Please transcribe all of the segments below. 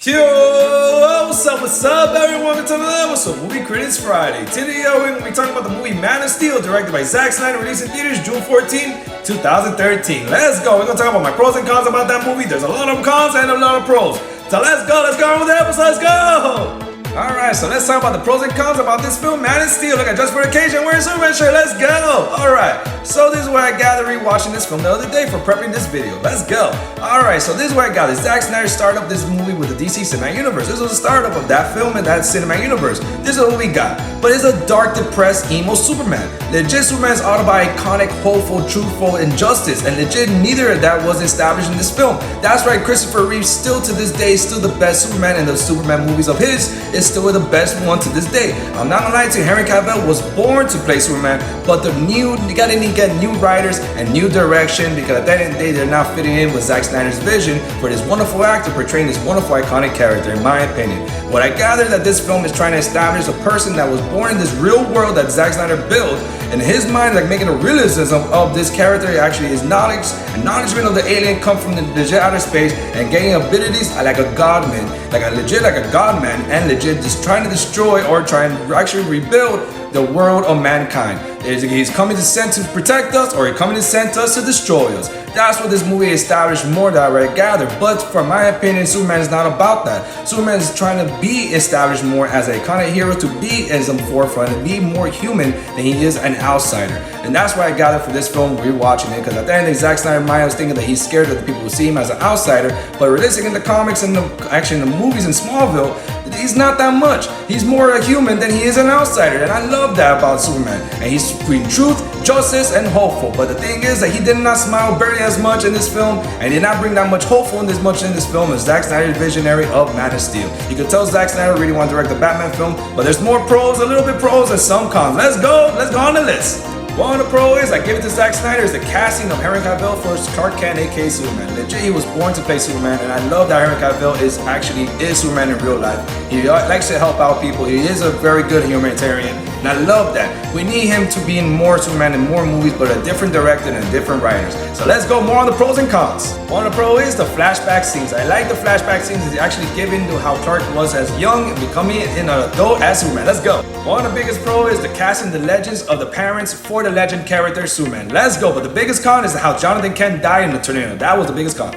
Yo, what's up everyone? Welcome to another episode of Movie Critics Friday. Today we're going to be talking about the movie Man of Steel, directed by Zack Snyder, released in theaters June 14, 2013. Let's go. We're going to talk about my pros and cons about that movie. There's a lot of cons and a lot of pros. So let's go on with the episode. Let's go. Alright, so let's talk about the pros and cons about this film, Man of Steel. Look at just for occasion, wearing Superman shirt. Let's go! Alright, so this is what I gathered rewatching this film the other day for prepping this video. Let's go! Alright, so this is what I gathered. Zack Snyder started up this movie with the DC Cinematic Universe. This was the startup of that film and that Cinematic Universe. This is what we got. But it's a dark, depressed, emo Superman. Legit Superman is all about iconic, hopeful, truthful, and justice. And legit, neither of that was established in this film. That's right, Christopher Reeve still to this day is still the best Superman, and the Superman movies of his is still the best one to this day. I'm not gonna lie to you, Henry Cavill was born to play Superman, but you gotta need to get new writers and new direction, because at the end of the day, they're not fitting in with Zack Snyder's vision for this wonderful actor portraying this wonderful iconic character, in my opinion. What I gather that this film is trying to establish a person that was born in this real world that Zack Snyder built. In his mind, like making a realism of this character actually is knowledge, acknowledgement of the alien come from the legit outer space and getting abilities like a godman, like a godman, and legit just trying to destroy or trying to actually rebuild the world of mankind. He's coming to send to protect us, or he's coming to send us to destroy us. That's what this movie established more that I already gathered. But for my opinion, Superman is not about that. Superman is trying to be established more as an iconic hero, to be in the forefront and be more human than he is an outsider. And that's what I gathered for this film, rewatching it, because at the end of the Zack Snyder mind, I was thinking that he's scared that the people will see him as an outsider. But realistic in the comics and actually in the movies in Smallville, he's not that much. He's more a human than he is an outsider, and I love that about Superman. And he's between truth, justice, and hopeful. But the thing is that he did not smile barely as much in this film, and did not bring that much hopeful in this film as Zack Snyder's visionary of Man of Steel. You could tell Zack Snyder really wanted to direct the Batman film, but there's more pros, a little bit pros, and some cons. Let's go on the list. One of the pros is, I give it to Zack Snyder, is the casting of Henry Cavill for Clark Kent, aka Superman. Legit, he was born to play Superman, and I love that Henry Cavill is Superman in real life. He likes to help out people. He is a very good humanitarian, and I love that. We need him to be in more Superman in more movies, but a different director and different writers. So let's go more on the pros and cons. One of the pros is the flashback scenes. I like the flashback scenes. It's actually given to how Clark was as young and becoming an adult as Superman. Let's go. One of the biggest pros is the casting the legends of the parents for the legend character Superman. Let's go. But the biggest con is how Jonathan Kent died in the tornado. That was the biggest con.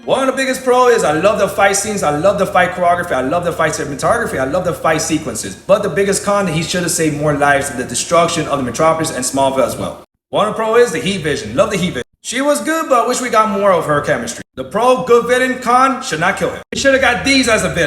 One of the biggest pros is I love the fight scenes, I love the fight choreography, I love the fight cinematography, I love the fight sequences. But the biggest con, he should have saved more lives in the destruction of the Metropolis and Smallville as well. One of the pro is the heat vision. Love the heat vision. She was good, but I wish we got more of her chemistry. The pro, good villain, con, should not kill him. We should have got these as a villain.